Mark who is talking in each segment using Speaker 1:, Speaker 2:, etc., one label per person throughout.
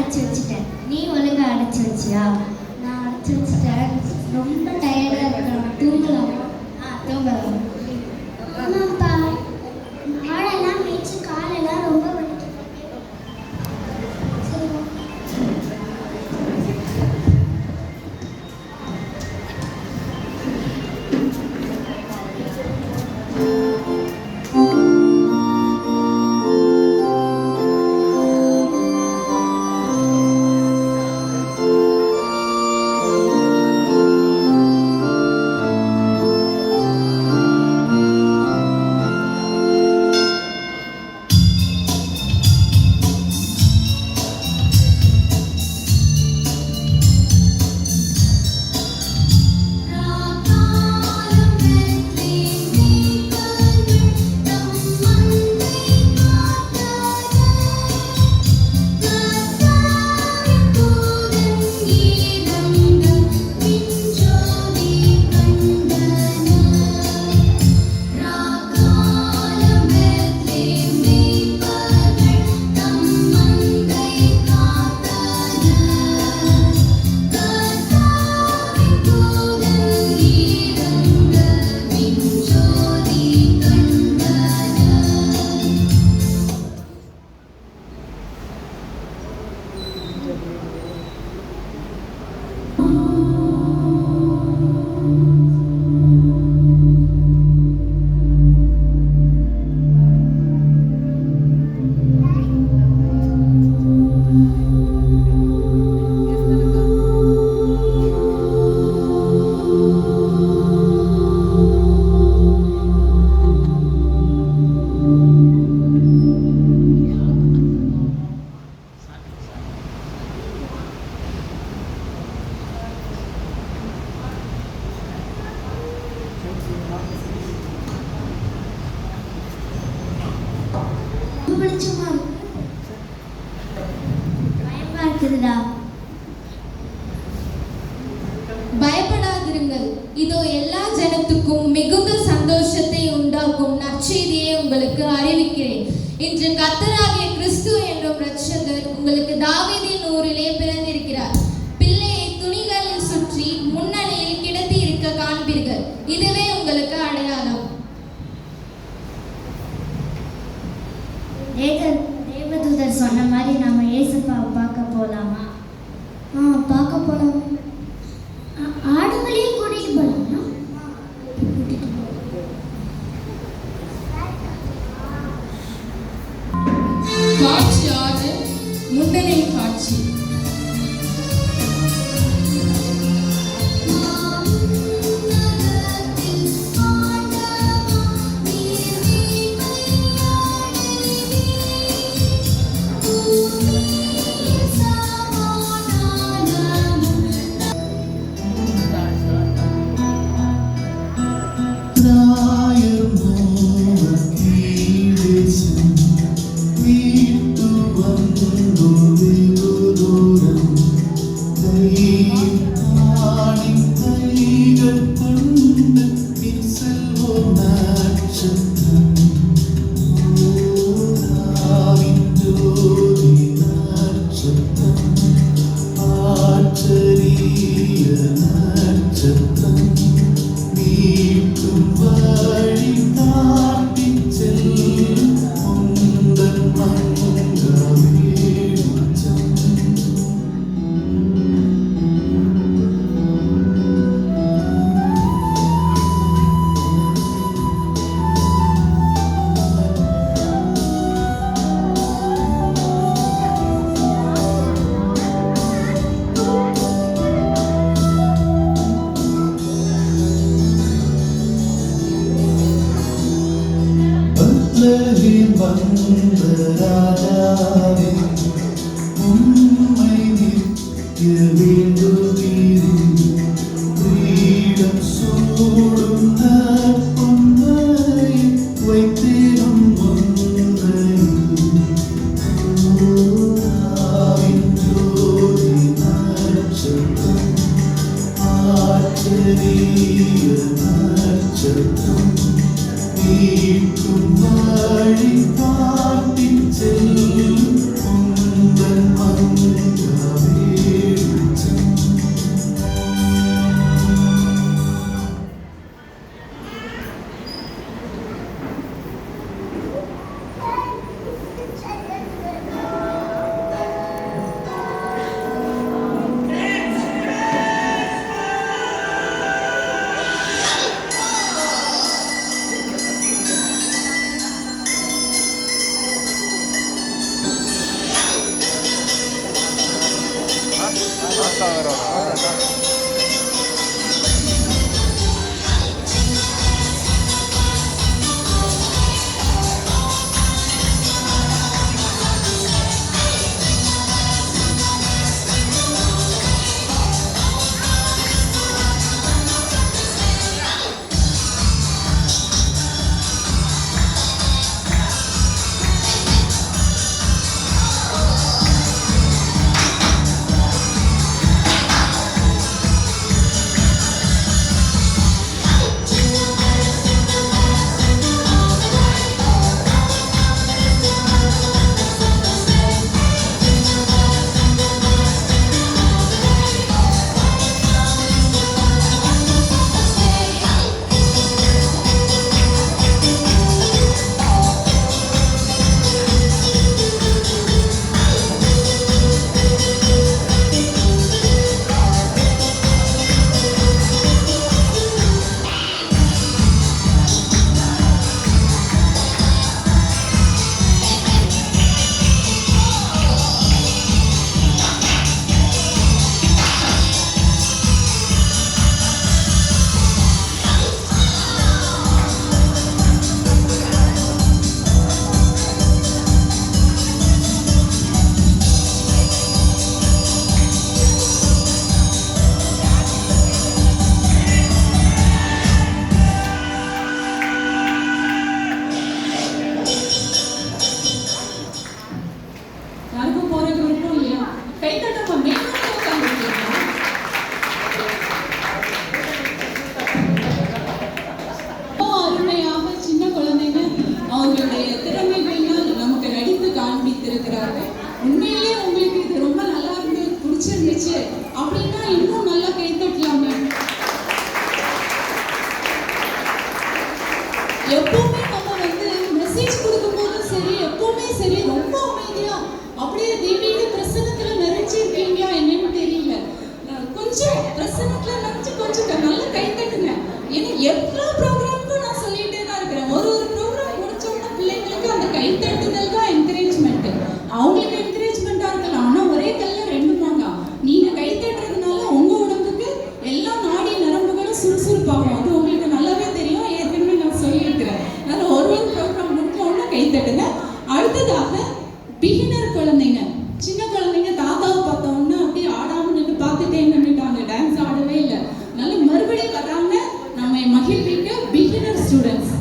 Speaker 1: அடைச்சி வச்சுட்டேன். நீ ஒழுங்கா அடைச்சி வச்சியா?
Speaker 2: நான் அடைச்சி வச்சுட்டேன். ரொம்ப டயர்டாக இருக்கிறேன். தூங்கலாம்.
Speaker 1: தூங்கலாம்.
Speaker 2: ஆமாப்பா, மாடெல்லாம் மேய்ச்சி காலெல்லாம் ரொம்ப வலிக்குது.
Speaker 3: பயப்படாதிருங்கள், இதோ எல்லா ஜனத்துக்கும் மிகுந்த சந்தோஷத்தை உண்டாக்கும் நற்செய்தியை உங்களுக்கு அறிவிக்கிறேன். இன்று கர்த்தராகிய கிறிஸ்து என்னும் இரட்சகர் உங்களுக்கு தாவீதின் ஊரிலே பிறந்திருக்கிறார். பிள்ளையை துணிகளில் சுற்றி முன்னணியில் கிடத்தி இருக்க காண்பீர்கள். இதுவே உங்களுக்கு அடையாளம்.
Speaker 1: தேவதூதர் சொன்ன மாதிரி நம்ம இயேசுப்பாவை பார்க்க போலாமா?
Speaker 2: பார்க்க போலாம். ஆடுகளையும் கூட்டிட்டு போலாமா?
Speaker 3: காட்சி 6, முன்னணியின் காட்சி.
Speaker 4: வழி காட்டிச் செல்லும் உந்தன் பிகினர் குழந்தைங்க, சின்ன குழந்தைங்க தாத்தாவை பார்த்தோம்னா அப்படியே ஆடாம நின்று பார்த்துட்டே நின்றுட்டாங்க, டான்ஸ் ஆடவே இல்லை. நல்ல மறுபடியும் வராங்க நம்ம மகிழ்விக்க பிகினர் ஸ்டூடெண்ட்ஸ்.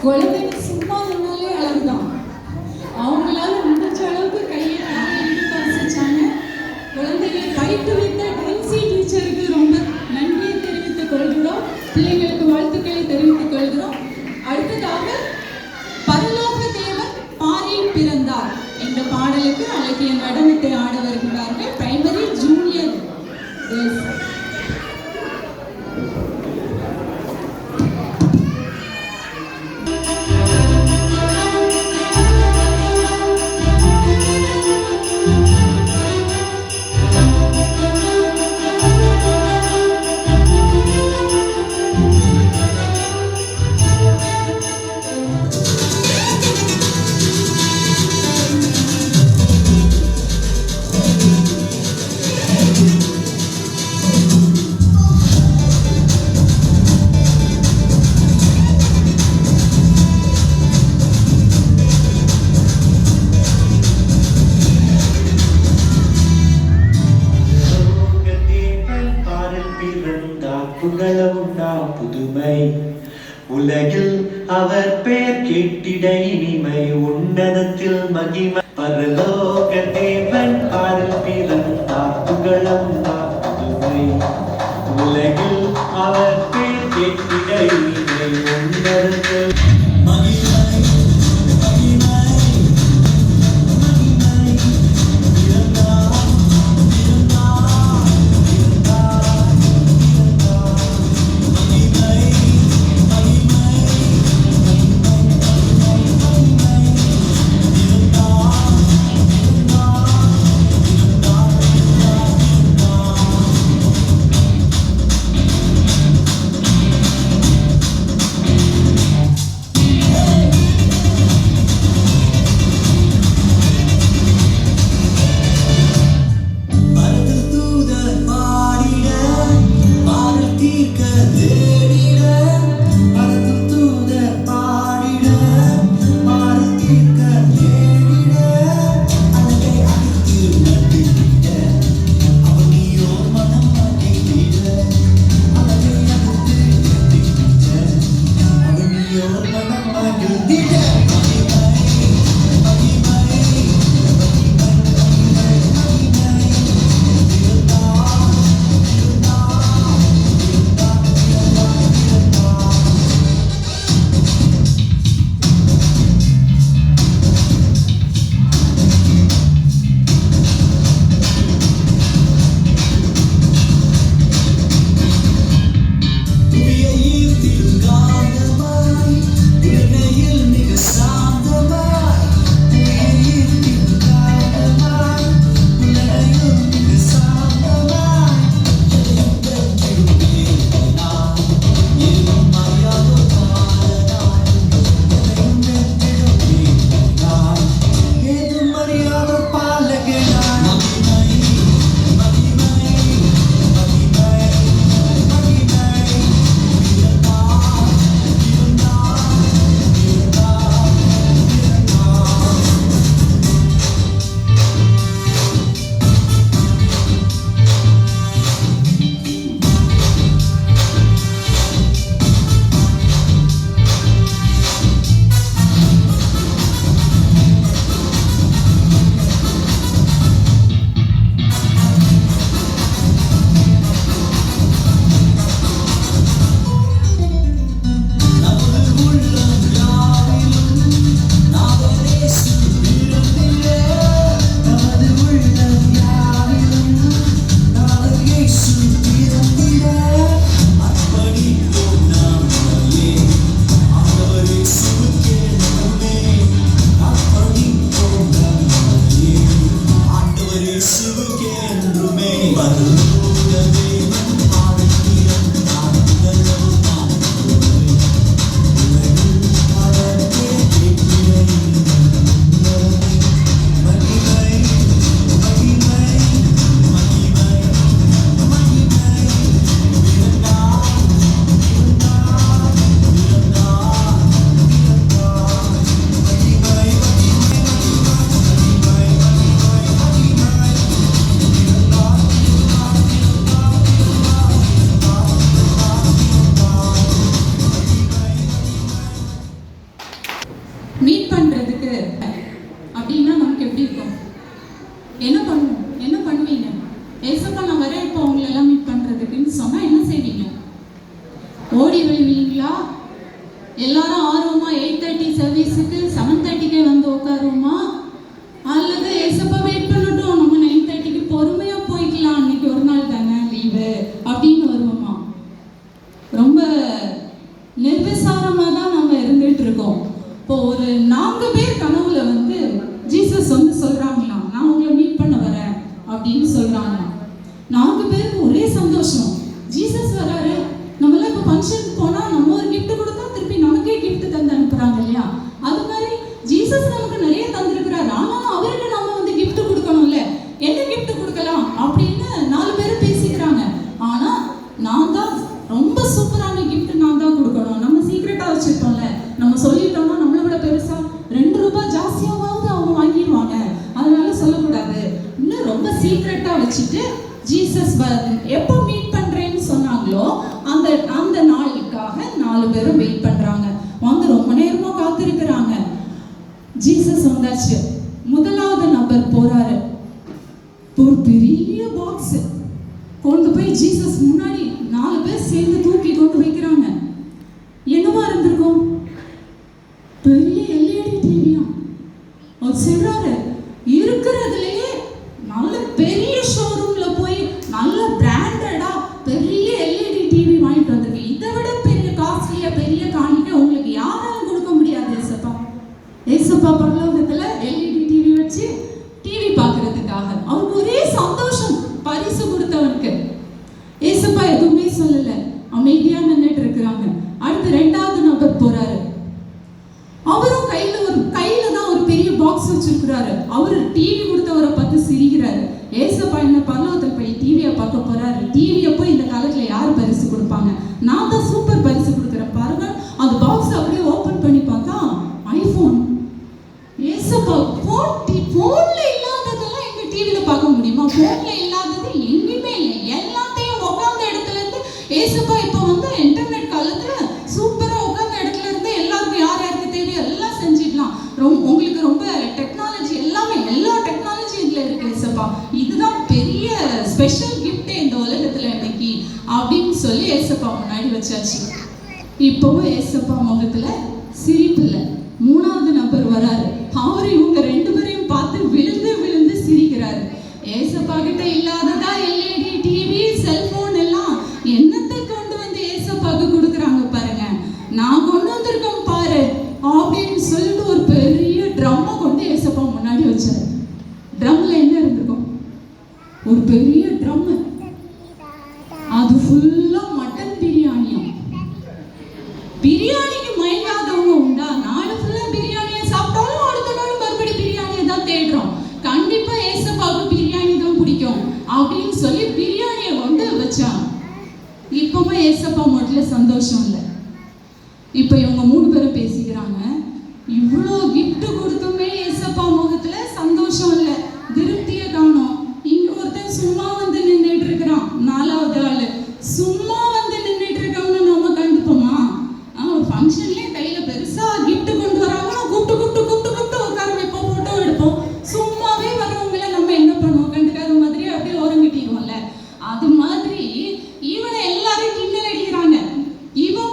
Speaker 4: குழந்தைங்க சும்மா நின்னாலே அழகுதான். அவங்களால முடிஞ்ச அளவுக்கு கையை வாசிச்சாங்க. குழந்தைகளை பயிற்றுவித்த டென்சி டீச்சருக்கு ரொம்ப நன்றியை தெரிவித்துக் கொள்கிறோம். பிள்ளைங்களுக்கு வாழ்த்துக்களை தெரிவித்துக் கொள்கிறோம். அடுத்ததாக பரலோக தேவன் பாரில் பிறந்தார் என்ற பாடலுக்கு அழகிய நடனத்தை ஆட வருகிறார்கள் பிரைமரி ஜூனியர் கேர்ள்ஸ்.
Speaker 5: இனிமை உன்னதத்தில் மகிமை பரலோக தேவன் பாரில் பிறந்தார் புகழும் புதுமை உலகில் அவர் பேர் கேட்டிட இனிமை உன்னதத்தில்
Speaker 4: மீட் பண்றதுக்கு அப்படின்னா நமக்கு எப்படி இருக்கும்? என்ன பண்ணுவீங்க? ஏசப்பா நான் வரேன் இப்போ உங்களை எல்லாம் மீட் பண்றதுக்குன்னு சொன்னா என்ன செய்வீங்க? ஓடி வருவீங்களா? எல்லாரும் ஆர்வமா 8:30 சர்வீஸுக்கு 7:30க்கே வந்து உட்காருவோமா? அல்லது ஏசப்பா வெயிட் பண்ணட்டும், நம்ம 9:30க்கு பொறுமையா போய்க்கலாம், அன்னைக்கு ஒரு நாள் தானே லீவு அப்படின்னு வருவோமா? ரொம்ப நிர்விசாரமா தான் நம்ம இருந்துட்டு இருக்கோம். இப்போ ஒரு 4 பேர் கனவுல வந்து ஜீசஸ் வந்து சொல்றாங்களாம், நான் உங்களை மீட் பண்ண வரேன் அப்படின்னு சொல்றாங்களாம். 4 பேருக்கு ஒரே சந்தோஷம், ஜீசஸ் வராரு. நம்மளாம் இப்போ ஃபங்க்ஷனுக்கு போனா நம்ம ஒரு கிஃப்ட் கொடுத்தா திருப்பி நமக்கே கிஃப்ட் தந்து அனுப்புறாங்க இல்லையா? அது மாதிரி ஜீசஸ் நமக்கு நிறைய தந்திருக்கிறாரு, ஆனாலும் அவருக்கு நம்ம வந்து கிஃப்ட் கொடுக்கணும்ல. என்ன கிஃப்ட் கொடுக்கலாம் அப்படின்னு 4 பேரும் பேசிக்கிறாங்க. ஆனா நான் தான் ரொம்ப சூப்பரான கிஃப்ட் நான் தான் கொடுக்கணும். நம்ம சீக்ரெட்டா வச்சிருப்போம்ல, நம்ம சொல்லிட்டோம்னா நம்மளை விட பெருசா 2 ரூபாய் ஜாஸ்தியாவது அவங்க வாங்கிடுவாங்க, அதனால சொல்லக்கூடாது. இன்னும் ரொம்ப சீக்ரெட்டா வச்சுட்டு ஜீசஸ் எப்போ மீட் பண்றேன்னு சொன்னாங்களோ அந்த நாளுக்காக 4 பேரும் வெயிட் பண்றாங்க. வந்து ரொம்ப நேரமா காத்திருக்கிறாங்க. வந்தாச்சு. முதலாவது நபர் போறாரு. ஒரு பெரிய பாக்ஸ் கொண்டு போய் ஜீசஸ் முன்னாடி 4 பேர் சேர்ந்து தூக்கி கொண்டு வைக்கிறாங்க. என்னவா இருந்திருக்கும்? பெரிய LED டிவியா? அவர் சொல்றாரு, இருக்கிறதுலயே நல்ல பெரிய ஷோரூம்ல போய் நல்ல பிராண்டடா பெரிய LED டிவி வாங்கிட்டு வந்திருக்கு. இதை விட பெரிய காஸ்ட்லியா பெரிய காணிக்கை உங்களுக்கு யாராலும் கொடுக்க முடியாது. ஏசப்பா பரலோகத்துல LED டிவி வச்சு டிவி பார்க்கறதுக்காக அவருக்கு ஒரே சந்தோஷம். பரிசு கொடுத்தவனுக்கு ஏசப்பா எதுவுமே சொல்லல, அமைதியா நின்றுட்டு இருக்கிறாங்க. அடுத்து 2வது நபர் போறாரு. அவரும் கையில தான் ஒரு பெரிய பாக்ஸ் வச்சிருக்கிறாரு. அவரு டிவி கொடுத்தவரை பார்த்து சிரிக்கிறாரு. ஏசப்பா என்ன பரலோகத்துல போய் டிவியை பார்க்க போறாரு. டிவியை போய் இந்த காலத்துல யார் பரிசு கொடுப்பாங்க? நான் தான் சூப்பர் பரிசு கொடுக்குறேன் பாருங்க. அந்த பாக்ஸ் அப்படியே ஓபன் பண்ணி பார்த்தா ஐபோன். ஏசப்பா போன்ல இல்லாததெல்லாம் எங்க டிவில பார்க்க முடியுமா? போன்ல இல்லாதது எங்கேயுமே இல்லை. எல்லாத்தையும் உட்கார்ந்த இடத்துல இருந்து ஏசப்பா இப்ப வந்து இன்டர்நெட் காலத்துல சூப்பரா உட்கார்ந்த இடத்துல இருந்து எல்லாருக்கும் யாருக்கு தேவையோ எல்லாம் செஞ்சிடலாம். உங்களுக்கு ரொம்ப டெக்னாலஜி எல்லா டெக்னாலஜி இதுல இருக்கு ஏசப்பா. இதுதான் பெரிய ஸ்பெஷல் கிஃப்ட் இந்த உலகத்துல இன்னைக்கு அப்படின்னு சொல்லி ஏசப்பா முன்னாடி வச்சாச்சு. இப்பவும் ஏசப்பா முகத்துல சிரிப்பு இல்லை. 3வது நபர் வராரு. அவரு இவங்க 2 பேரையும் பார்த்து விழுந்து விழுந்து சிரிக்கிறாரு. ஏசப்பா கிட்ட இல்லாததா LED டிவி செல்போன் எல்லாம் என்னத்தை கொண்டு வந்து ஏசப்பாக்கு கொடுக்குறாங்க பாருங்க. நான் கொண்டு வந்திருக்கேன் பாரு அப்படின்னு சொல்லிட்டு ஒரு பெரிய ட்ரம்மை கொண்டு ஏசப்பா முன்னாடி வச்சாரு. ட்ரம்ல என்ன இருந்திருக்கும்? ஒரு பெரிய ட்ரம். அது ஃபுல்லா மட்டன் பிரியாணியா? பிரியாணிக்கு மயங்காதவங்க உண்டா? நாலு ஃபுல்லா பிரியாணியை சாப்பிட்டாலும் அடுத்த நாள் மறுபடி பிரியாணியை தான் தேடுறோம். கண்டிப்பா ஏசப்பாவுக்கு பிரியாணி தான் பிடிக்கும் அப்படின்னு சொல்லி பிரியாணியை கொண்டு வச்சான். இப்பவும் ஏசப்பா முதல்ல சந்தோஷம் இல்லை. இப்ப இவங்க 3 பேரும் பேசிக்கிறாங்க. இவ்வளோ கிஃப்ட் கொடுத்துமே ஏசப்பா முகத்துல சந்தோஷம் இல்லை, திருப்தியை காணோம். இங்க ஒருத்தன் சும்மா வந்து நின்றுட்டு இருக்கிறான். 4வது ஆளு சும்மா வந்து நின்றுட்டு இருக்கவங்க நம்ம கண்டுப்போமா? ஃபங்க்ஷன்லேயே கையில பெருசா கிஃப்ட் கொண்டு வராங்கன்னா கூப்பிட்டு உட்கார வைப்போம், போட்டோ எடுப்போம். சும்மாவே வரவங்களை நம்ம என்ன பண்ணுவோம்? கண்டுக்காத மாதிரி அப்படியே ஓரங்கிட்டிடுவோம்ல. அது மாதிரி இவனை எல்லாரும் கிண்டல் அடிக்கிறாங்க. இவனை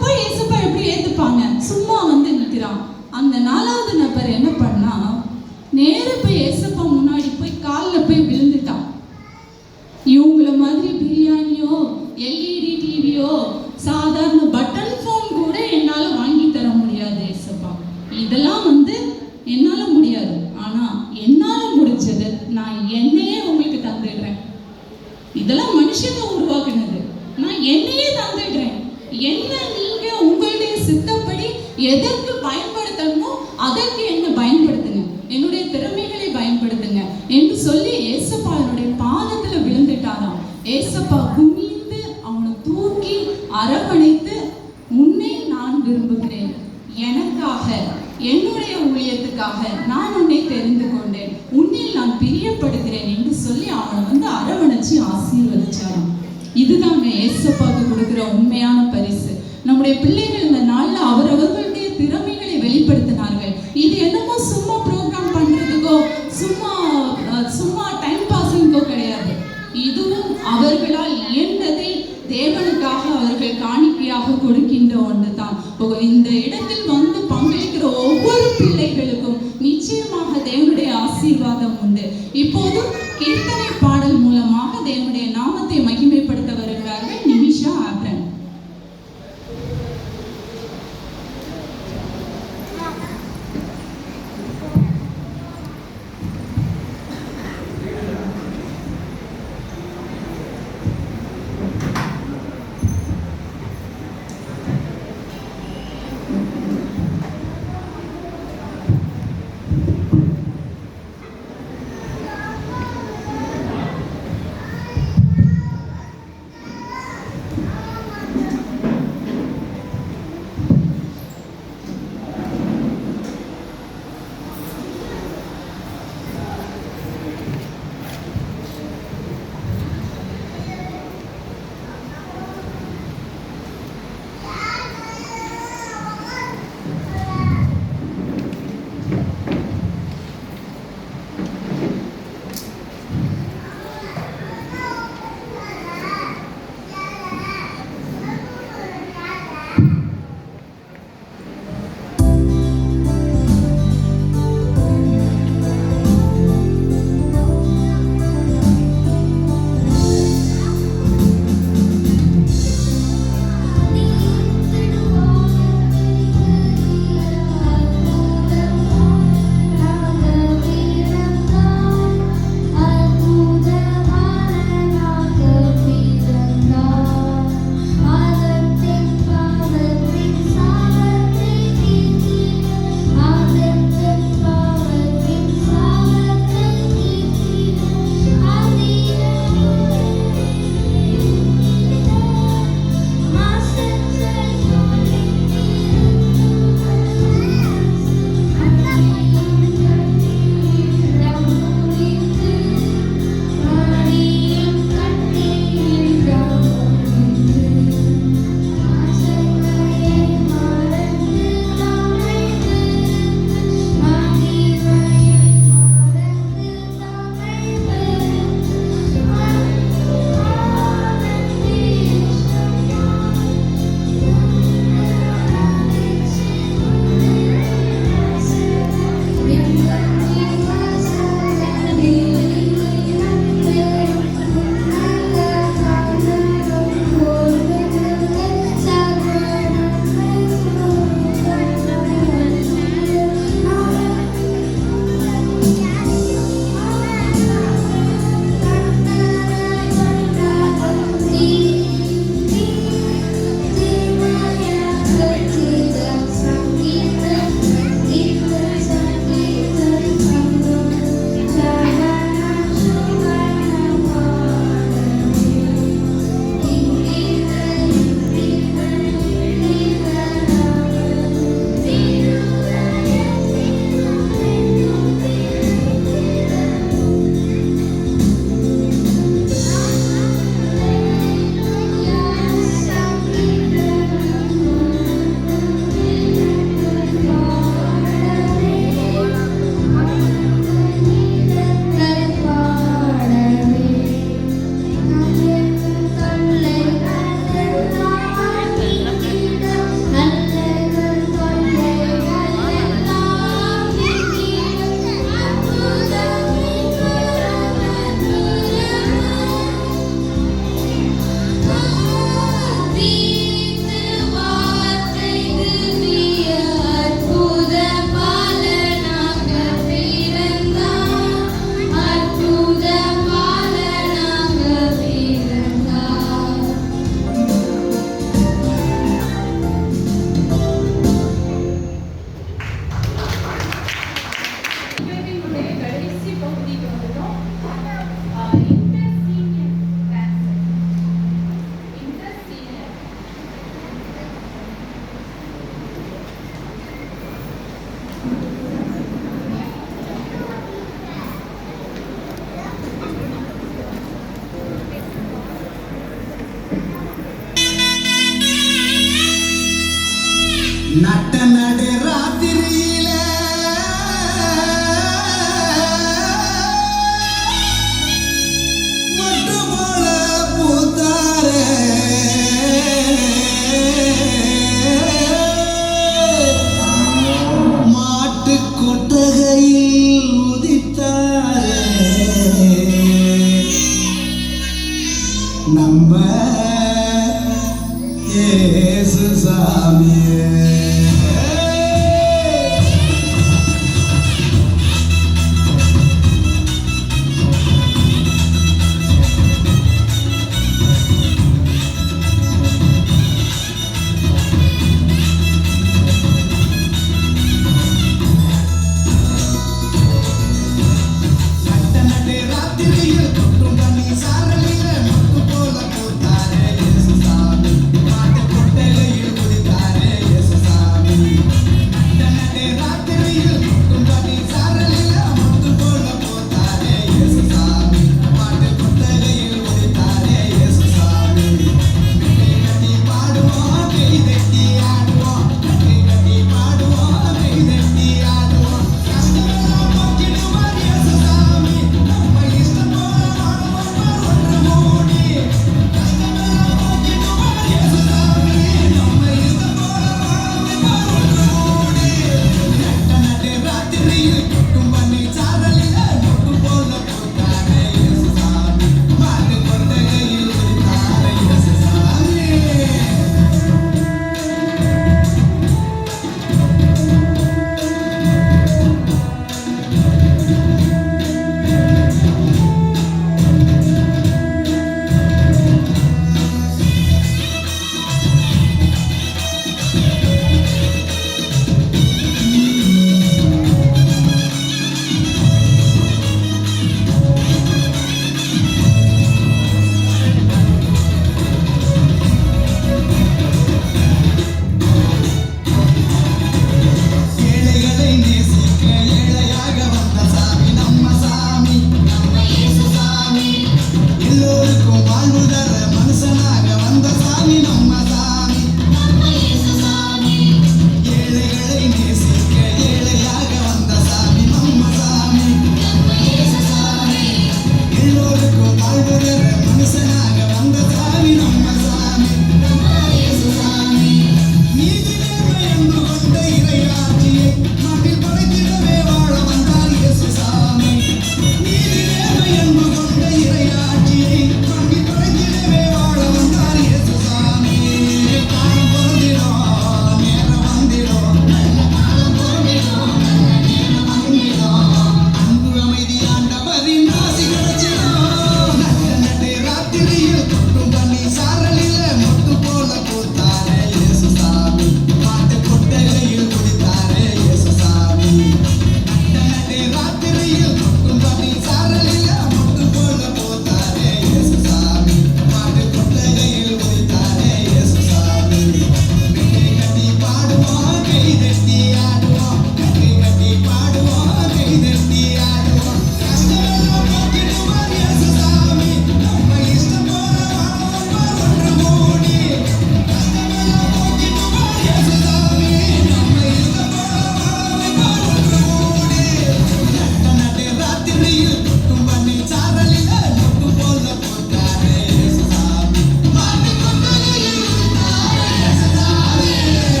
Speaker 4: போய் ஏசப்பா எப்படி ஏத்துப்பாங்க? சும்மா வந்து நிற்கிறான். அந்த 4வது நபர் என்ன பண்ணா, நேர போய் ஏசப்பா முன்னாடி போய் காலில் போய் விழுந்துட்டான். இவங்கள மாதிரி பிரியாணியோ LED டிவியோ சாதாரண பட்டன் ஃபோன் கூட என்னால வாங்கி தர முடியாது ஏசப்பா. இதெல்லாம் வந்து என்னால முடியாது. ஆனா என்னால முடிஞ்சது நான் என்னையே உங்களுக்கு தந்துடுறேன். இதெல்லாம் மனுஷங்க உருவாக்குனது. நான் என்னையே தந்துடுறேன். என்ன நீங்க உங்களுடைய சித்தப்படி எதற்கு பயன்படுத்தணுமோ அதற்கு என்ன பயன்படுத்துங்க, என்னுடைய திறமைகளை பயன்படுத்துங்க என்று சொல்லி ஏசப்பா என்னுடைய பாதத்துல விழுந்துட்டாராம். ஏசப்பா குனிந்து அவனை தூக்கி அரவணைத்து, உன்னை நான் விரும்புகிறேன், எனக்காக என்னுடைய ஊழியத்துக்காக நான் உன்னை தெரிந்து கொண்டேன், உன்னில் நான் பிரியப்படுகிறேன் என்று சொல்லி அவனை வந்து அரவணைச்சு ஆசீர்வதிச்சாராம். இதுதாங்க ஏசப்பாவுக்கு கொடுக்குற உண்மையான பரிசு. நம்முடைய பிள்ளைகள் இந்த நாள்ல அவரவர்களுடைய திறமைகளை வெளிப்படுத்தினார்கள். இது என்னமோ சும்மா ப்ரோக்ராம் பண்றதுக்கோ சும்மா டைம் பாசிங்கோ கிடையாது. இதுவும் அவர்களால் இயன்றதை தேவனுக்காக அவர்கள் காணிக்கையாக கொடுக்கின்ற ஒன்று தான். இந்த இடத்தில் வந்து பங்களிக்கிற ஒவ்வொரு பிள்ளைகளுக்கும் நிச்சயமாக தேவனுடைய ஆசீர்வாதம் உண்டு. இப்போது கீர்த்தனை பாடல் மூலமாக தேவனுடைய நாமத்தை மகிமைப்படுத்த வருகிறார்கள் நிமிஷா ஆப்ரன்.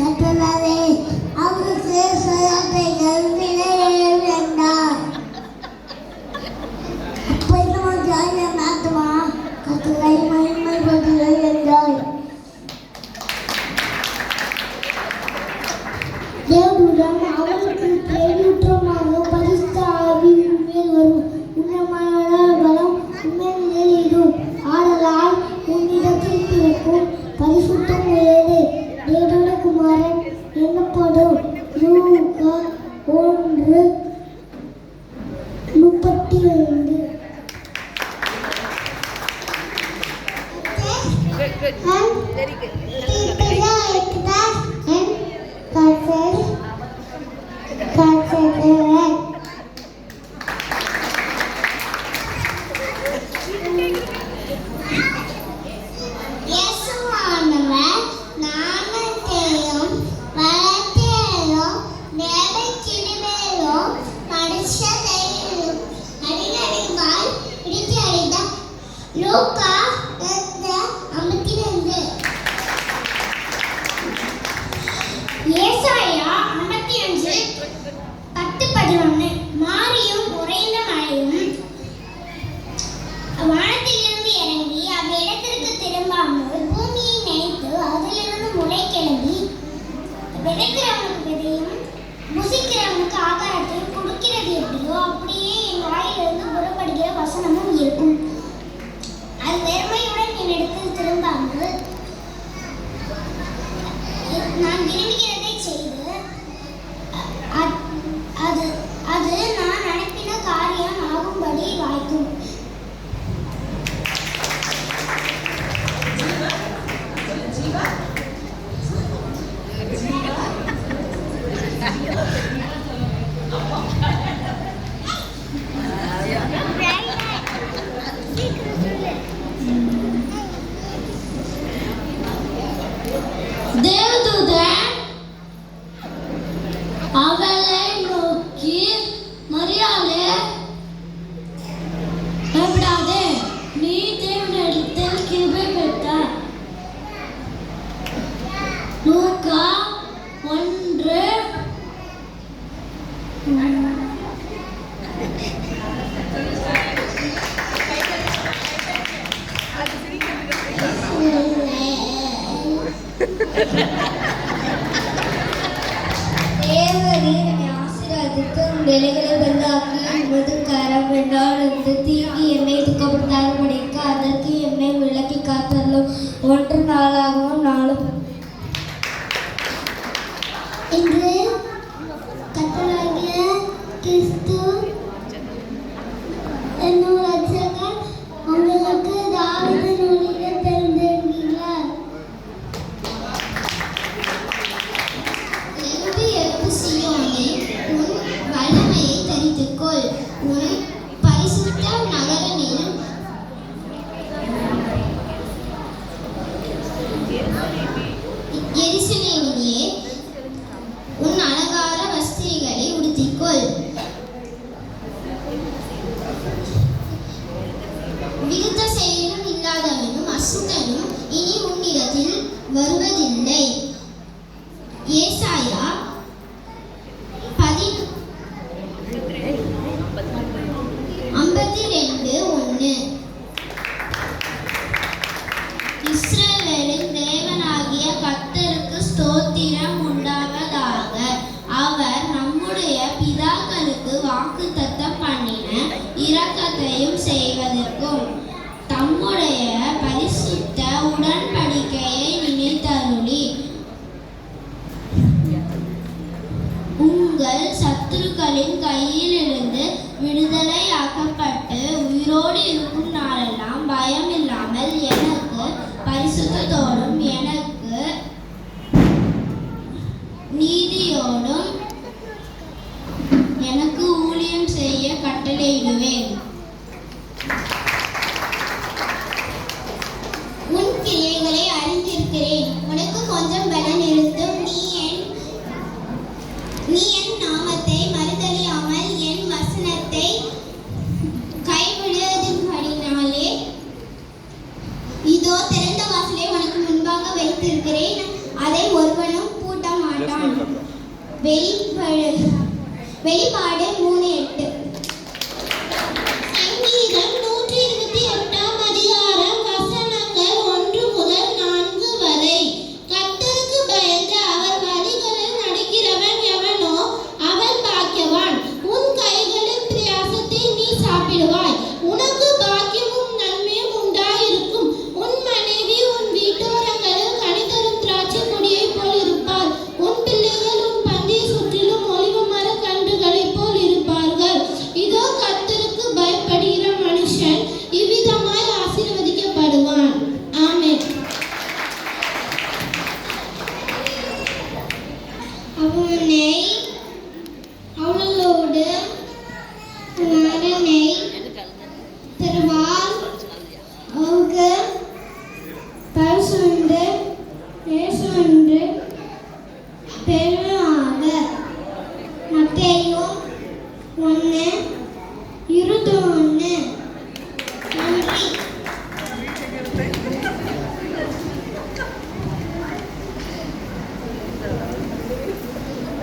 Speaker 2: கத்தராலே அவருக்கு சலாத்தைகள் விளைய வேண்டாம். அப்போ நம்ம ஜாலிய மாத்துமா கத்தரை மகிமைப்படுத்த வேண்டாம். தேவனுடன் அவருக்கு பேருற்றமாக பரிசுத்த ஆவியின் மேல் வரும். உன்னதமான பலம் உன்மேல் ஏறிடும். ஆதலால் உன்னிடத்தில் பிறக்கும் பரிசுத்தம் உடையது தேவனுடைய குமாரன் என்னப்படும். லூக்கா 1:32. Very good. லூக்கா 2:52. ஏசாயா 55:10-11. மாரியும் உறைந்த மழையும் வானத்திலிருந்து இறங்கி அவ்விடத்திற்கு திரும்பாமல் பூமியை நினைத்து அதிலிருந்து முளை கிளம்பி விதைக்கிறவனுக்கு விதையும் புசிக்கிறவனுக்கு ஆகாரத்தையும் கொடுக்கிறது எப்படியோ அப்படியே என் வாயிலிருந்து புறப்படுகிற வசனமும் இருக்கும். அது வெறுமையுடன் என்னிடத்தில் திரும்பாமல் நான் விரும்புகிறதை செய்து அது நான் அனுப்பின காரியம் ஆகும்படி வாய்க்கும். தேவதூதன் அவளை நோக்கி, மரியாளே, பயப்படாதே, நீ தேவனிடத்தில் கிருபை பெற்றாய். லூக்கா 1. தேவரீர் என்னை ஆசீர்வதித்து வேலைகளை வெள்ளாக்கி உமது கரம் என்றால் என்று தீங்கி என்னை துக்கப்படுத்தாதபடிக்கு அதற்கு என்னை விலக்கி காத்தள்ளும். 1 நாளாகவும் 4. இன்று கர்த்தராகிய கிறிஸ்து என்னும் இரட்சகர் உங்களுக்கு தாவீதின் ஊரிலே பிறந்திருக்கிறார். எழுப்பு சீயோனே, உன் வல்லமையை தரித்துக்கொள். உன் பரிசுத்த நகரனில் எருசலேமிலே உன் அலங்கார வஸ்திரங்களை உடுத்திக்கொள். விருத்த செயலும் இல்லாதவனும் அசுத்தனும் இனி உன்னிடத்தில் வருவதில்லை. ஏசாயா 52:1. இஸ்ரவேலின் தேவனாகிய கர்த்தருக்கு ஸ்தோத்திரம் உண்டாவதாக. அவர் நம்முடைய பிதாக்களுக்கு வாக்குத்தத்தம் பண்ணின இரக்கத்தையும் செய்வதற்கும் தம்முடைய பரிசுத்த உடன்படிக்கையை நினைத்தருளி உங்கள் சத்துருக்களின் கையிலிருந்து விடுதலையாக்கப்பட்டு உயிரோடு இருக்கும் நாளெல்லாம் பயம் இல்லாமல் எனக்கு பரிசுத்தத்தோடும் வெளிப்பாடு 3:8. சங்கீதம் 128 அதிகாரம் வசனங்கள் 1 முதல் 4 வரை. கர்த்தருக்கு பயந்து அவர் வழிகளில் நடக்கிறவன் எவனோ அவன் பாக்கியவான். உன் கைகளின் பிரயாசத்தை நீ சாப்பிடுவாய். உனக்கு பாக்கியமும் நன்மையும் உண்டாயிருக்கும். உன் மனைவி உன் வீட்டோரங்களில் கனிதரும் திராட்சை கொடியை போல் இருப்பார். உன் பிள்ளைகள் உன் பந்தியை சுற்றிலும் ஒலிவ மர கன்றுகளைப் போல் இருப்பார்கள். இதோ கர்த்தருக்கு பயப்படுகிற மனுஷன் இவ்விதமாய் ஆசீர்வதிக்கப்படுவான். ஆமென். அவனை அவளோடு நரனை தருவார். அவங்க பரிசுண்டு பேசுண்டு பெருமாக. மத்தேயு 1:21. நன்றி.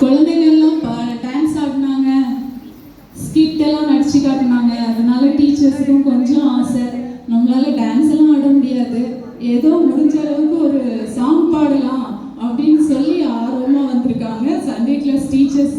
Speaker 4: குழந்தைங்க எல்லாம் டான்ஸ் ஆடினாங்க, ஸ்கிட் எல்லாம் நடிச்சு காட்டினாங்க. அதனால டீச்சர்ஸுக்கும் கொஞ்சம் ஆசை, நம்மளால டான்ஸ் எல்லாம் ஆட முடியாது, ஏதோ முடிஞ்ச அளவுக்கு ஒரு சாங் பாடலாம் அப்படின்னு சொல்லி ஆர்வமா வந்திருக்காங்க சண்டே கிளாஸ் டீச்சர்ஸ்.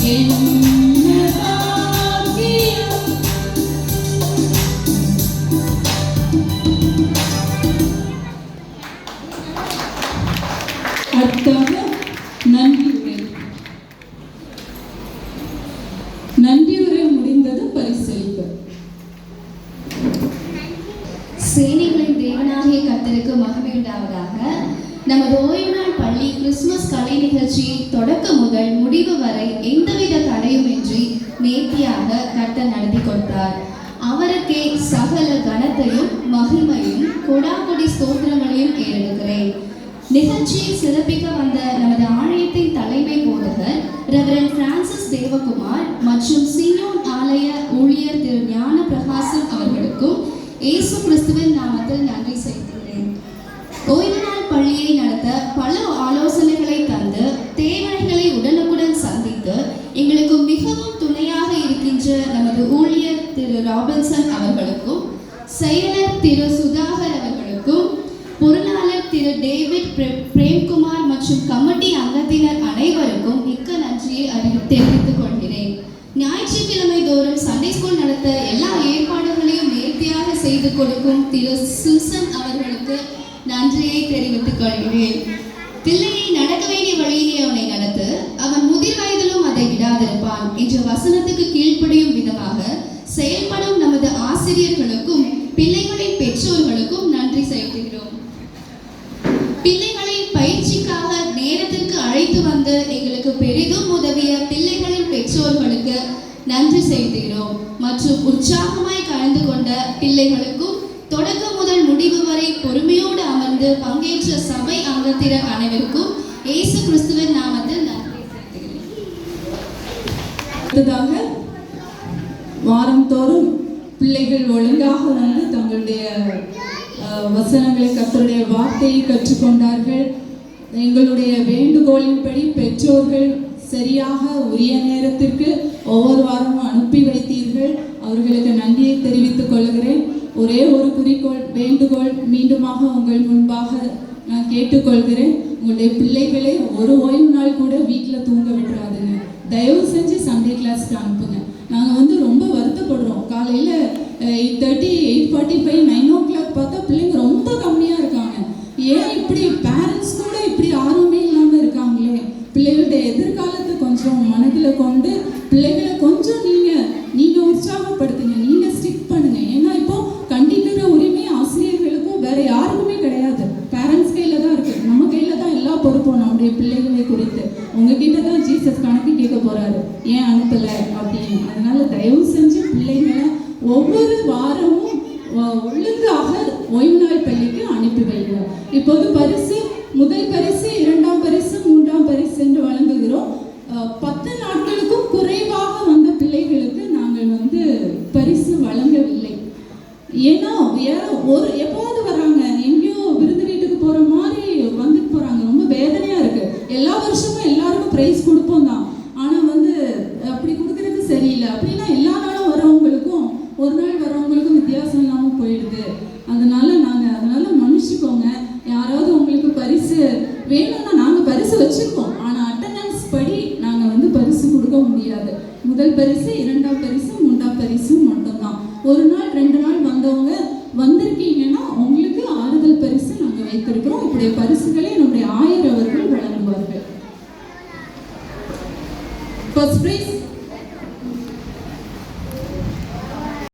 Speaker 2: என்ன பாக்கியம்
Speaker 6: நிகழ்ச்சியை சிறப்பிக்க வந்த நமது ஆலயத்தின் தலைமை போதகர் ரெவரண்ட் பிரான்சிஸ் தேவகுமார் மற்றும் சீயோன் ஆலய ஊழியர் திரு ஞான பிரகாசம் அவர்களுக்கும் இயேசு கிறிஸ்துவின் நாமத்தில் நன்றி செலுத்துகிறேன். ஓய்வு நாள் பள்ளியை நடத்த பல ஆலோசனைகளை தந்து தேவைகளை உடனுக்குடன் சந்தித்து எங்களுக்கு மிகவும் துணையாக இருக்கின்ற நமது ஊழியர் திரு ராபின்சன் அவர்களுக்கும், செயலர் திரு சுதாகர் அவர்களுக்கும், பொருளாளர் திரு டேவிட் பிரேம்குமார் மற்றும் கமிட்டி அங்கத்தினர் அனைவருக்கும் மிக்க நன்றியை தெரிவித்துக் கொள்கிறேன். ஞாயிற்றுக்கிழமை தோறும் சண்டே ஸ்கூல் நடத்த எல்லா ஏற்பாடுகளையும் நேர்த்தியாக செய்து கொடுக்கும் திரு சுசன் அவர்களுக்கு நன்றியை தெரிவித்துக் கொள்கிறேன். பிள்ளையை நடக்க வேண்டிய வழியிலே அவனை நடத்து, அவன் முதிர் வயதிலும் அதை விடாதிருப்பான் என்ற வசனத்துக்கு கீழ்ப்படியும் விதமாக செயல்படும் நமது ஆசிரியர்களுக்கும் பிள்ளைகளின் பெற்றோர்களுக்கும் நன்றி செலுத்துகிறோம். பிள்ளைகளை பயிற்சிக்காக நேரத்திற்கு அழைத்து வந்து எங்களுக்கு பெரிதும் உதவிய பிள்ளைகளின் பெற்றோர்களுக்கு நன்றி செலுத்துகிறோம். மற்றும் உற்சாகமாய் கலந்து கொண்ட பிள்ளைகளுக்கும் தொடக்கம் முதல் முடிவு வரை பொறுமையோடு அமர்ந்து பங்கேற்ற சபை அங்கத்தினர் அனைவருக்கும் இயேசு கிறிஸ்துவின் நாமத்தில் நன்றி செலுத்துகிறேன்.
Speaker 4: அடுத்ததாக வாரந்தோறும் பிள்ளைகள் ஒழுங்காக வந்து தங்களுடைய வசனங்களை, கர்த்தருடைய வார்த்தையை கற்றுக்கொண்டார்கள். எங்களுடைய வேண்டுகோளின்படி பெற்றோர்கள் சரியாக உரிய நேரத்திற்கு ஒவ்வொரு வாரமும் அனுப்பி வைத்தீர்கள். அவர்களுக்கு நன்றியை தெரிவித்துக் கொள்கிறேன். ஒரே ஒரு குறிக்கோள், வேண்டுகோள் மீண்டுமாக உங்கள் முன்பாக நான் கேட்டுக்கொள்கிறேன். உங்களுடைய பிள்ளைகளை ஒரு ஓய்வு நாள் கூட வீட்டில் தூங்க விட்டுறாதுங்க. தயவு செஞ்சு சண்டே கிளாஸ்க்கு அனுப்புங்க. நாங்கள் வந்து ரொம்ப வருத்தப்படுறோம். காலையில் 8:30, 8:45, 9 o'clock பார்த்தா பிள்ளைங்க ரொம்ப கம்மியாக இருக்காங்க. ஏன் இப்படி பேரண்ட்ஸ் கூட இப்படி ஆர்வமே இல்லாமல் இருக்காங்களே? பிள்ளைகளுடைய எதிர்காலத்தை கொஞ்சம் மனதில் கொண்டு பிள்ளைகளை கொஞ்சம் நீங்கள் உற்சாகப்படுத்துங்க, நீங்கள் ஸ்டிக் பண்ணுங்க. ஏன்னா இப்போ கண்டிக்கிற உரிமை ஆசிரியர்களுக்கும் வேற யாருக்குமே கிடையாது. பேரண்ட்ஸ் கையில் தான் இருக்கு. நம்ம கையில் தான் எல்லா பொறுப்பும். நம்முடைய பிள்ளைகளை குறித்து உங்ககிட்ட தான் ஜீசஸ் கணக்கு கேட்க போறாரு, ஏன் அனுப்பலை அப்படின்னு. அதனால தயவு செஞ்சு பிள்ளைங்களை ஒவ்வொரு வாரமும் ஒழுங்காக ஓய்வு நாள் பள்ளிக்கு அனுப்பி வைங்க. இப்போது பரிசு, முதல் பரிசு, 2ஆம் பரிசு, 3ஆம் பரிசு என்று வழங்குகிறோம். 10 நாட்களுக்கும் குறைவாக வந்த பிள்ளைகளுக்கு நாங்கள் வந்து பரிசு வழங்கவில்லை. ஏன்னா எப்போது வர்றாங்க, எங்கேயோ விருது வீட்டுக்கு போற மாதிரி வந்துட்டு போறாங்க. ரொம்ப வேதனையா இருக்கு. எல்லா வருஷமும் எல்லாருக்கும் பிரைஸ் கொடுப்போம் தான், ஆனா வந்து அப்படி கொடுக்கறது சரியில்லை. அப்படின்னா எல்லா நாளும் வரவங்களுக்கும் ஒரு நாள் வரவங்களுக்கும் வித்தியாசம் இல்லாமல் போயிடுது. அதனால மன்னிச்சுக்கோங்க. யாராவது உங்களுக்கு பரிசு வேணும்னா நாங்கள் பரிசு வச்சிருக்கோம், ஆனால் அட்டண்டன்ஸ் படி நாங்கள் வந்து பரிசு கொடுக்க முடியாது. முதல் பரிசு, 2ஆம் பரிசு, 3ஆம் பரிசு மட்டும்தான். ஒரு நாள் 2 நாள் வந்தவங்க வந்திருக்கீங்கன்னா உங்களுக்கு ஆறுதல் பரிசு நாங்கள் வைத்திருக்கிறோம். இப்படி பரிசுகளை நம்முடைய ஆயர் அவர்கள் வழங்குவார்கள். First prize